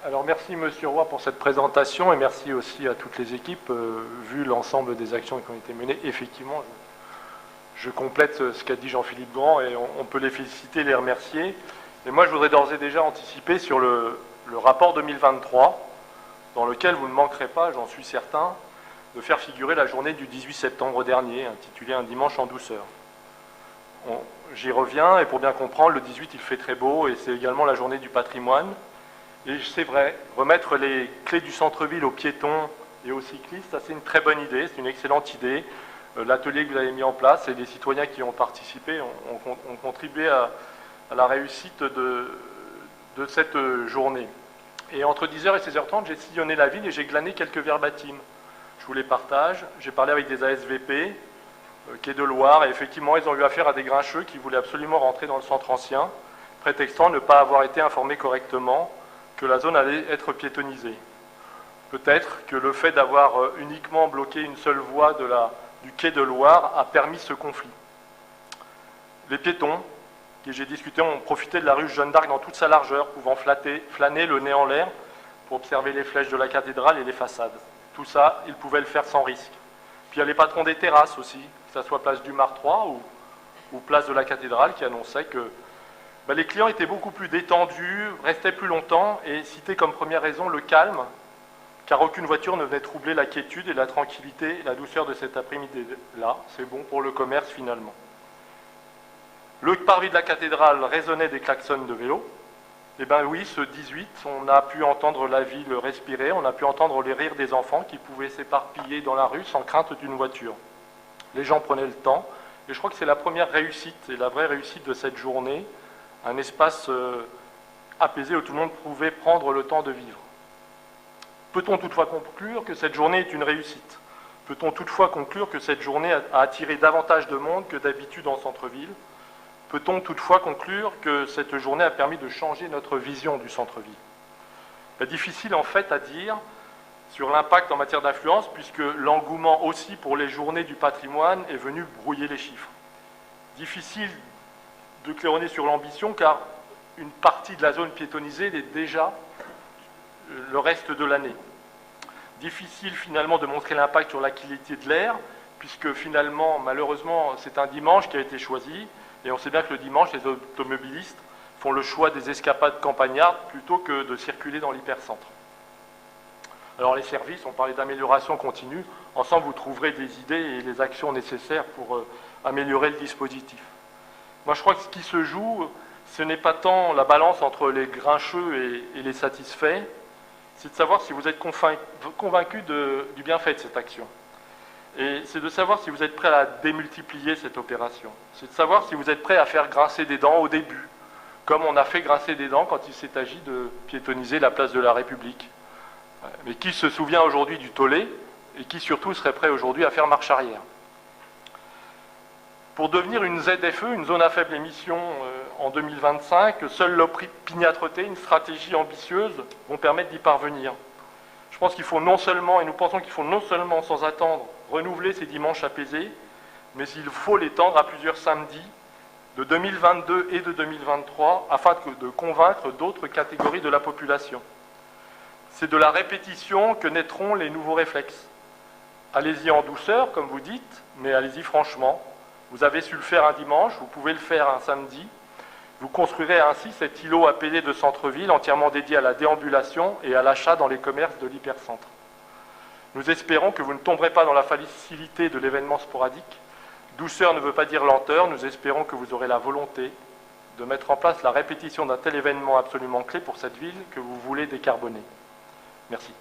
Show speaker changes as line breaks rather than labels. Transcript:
Alors merci Monsieur Roy pour cette présentation et merci aussi à toutes les équipes. Vu l'ensemble des actions qui ont été menées, effectivement, je complète ce qu'a dit Jean-Philippe Grand et on peut les féliciter, les remercier. Et moi je voudrais d'ores et déjà anticiper sur le rapport 2023, dans lequel vous ne manquerez pas, j'en suis certain, de faire figurer la journée du 18 septembre dernier, intitulée Un dimanche en douceur. J'y reviens, et pour bien comprendre, le 18 il fait très beau, et c'est également la journée du patrimoine. Et c'est vrai, remettre les clés du centre-ville aux piétons et aux cyclistes, ça c'est une très bonne idée, c'est une excellente idée. L'atelier que vous avez mis en place et les citoyens qui y ont participé ont contribué à la réussite de cette journée. Et entre 10h et 16h30, j'ai sillonné la ville et j'ai glané quelques verbatims. Je vous les partage. J'ai parlé avec des ASVP, Quai de Loire, et effectivement, ils ont eu affaire à des grincheux qui voulaient absolument rentrer dans le centre ancien, prétextant ne pas avoir été informés correctement que la zone allait être piétonnisée. Peut-être que le fait d'avoir uniquement bloqué une seule voie du Quai de Loire a permis ce conflit. Les piétons, qui j'ai discuté, ont profité de la rue Jeanne d'Arc dans toute sa largeur, pouvant flâner le nez en l'air pour observer les flèches de la cathédrale et les façades. Tout ça, ils pouvaient le faire sans risque. Puis il y a les patrons des terrasses aussi, que ce soit place du Mar 3 ou place de la cathédrale, qui annonçaient que les clients étaient beaucoup plus détendus, restaient plus longtemps et citaient comme première raison le calme, car aucune voiture ne venait troubler la quiétude et la tranquillité et la douceur de cet après-midi-là. C'est bon pour le commerce finalement. Le parvis de la cathédrale résonnait des klaxons de vélo. Eh bien oui, ce 18, on a pu entendre la ville respirer, on a pu entendre les rires des enfants qui pouvaient s'éparpiller dans la rue sans crainte d'une voiture. Les gens prenaient le temps, et je crois que c'est la première réussite, et la vraie réussite de cette journée, un espace apaisé où tout le monde pouvait prendre le temps de vivre. Peut-on toutefois conclure que cette journée est une réussite? Peut-on toutefois conclure que cette journée a attiré davantage de monde que d'habitude en centre-ville? Peut-on toutefois conclure que cette journée a permis de changer notre vision du centre-ville? Difficile en fait à dire sur l'impact en matière d'influence, puisque l'engouement aussi pour les journées du patrimoine est venu brouiller les chiffres. Difficile de claironner sur l'ambition, car une partie de la zone piétonnisée l'est déjà le reste de l'année. Difficile finalement de montrer l'impact sur la qualité de l'air, puisque finalement, malheureusement, c'est un dimanche qui a été choisi, et on sait bien que le dimanche, les automobilistes font le choix des escapades campagnardes plutôt que de circuler dans l'hypercentre. Alors les services, on parlait d'amélioration continue, ensemble vous trouverez des idées et les actions nécessaires pour améliorer le dispositif. Moi je crois que ce qui se joue, ce n'est pas tant la balance entre les grincheux et les satisfaits, c'est de savoir si vous êtes convaincu du bienfait de cette action. Et c'est de savoir si vous êtes prêt à démultiplier cette opération. C'est de savoir si vous êtes prêt à faire grincer des dents au début, comme on a fait grincer des dents quand il s'est agi de piétonniser la place de la République. Mais qui se souvient aujourd'hui du tollé et qui surtout serait prêt aujourd'hui à faire marche arrière? Pour devenir une ZFE, une zone à faible émission en 2025, seule l'opiniâtreté, une stratégie ambitieuse vont permettre d'y parvenir. Je pense qu'il faut non seulement, et nous pensons qu'il faut non seulement sans attendre, renouveler ces dimanches apaisés, mais il faut l'étendre à plusieurs samedis de 2022 et de 2023 afin de convaincre d'autres catégories de la population. C'est de la répétition que naîtront les nouveaux réflexes. Allez-y en douceur, comme vous dites, mais allez-y franchement. Vous avez su le faire un dimanche, vous pouvez le faire un samedi. Vous construirez ainsi cet îlot appelé de centre-ville entièrement dédié à la déambulation et à l'achat dans les commerces de l'hypercentre. Nous espérons que vous ne tomberez pas dans la facilité de l'événement sporadique. Douceur ne veut pas dire lenteur, nous espérons que vous aurez la volonté de mettre en place la répétition d'un tel événement absolument clé pour cette ville que vous voulez décarboner. Merci.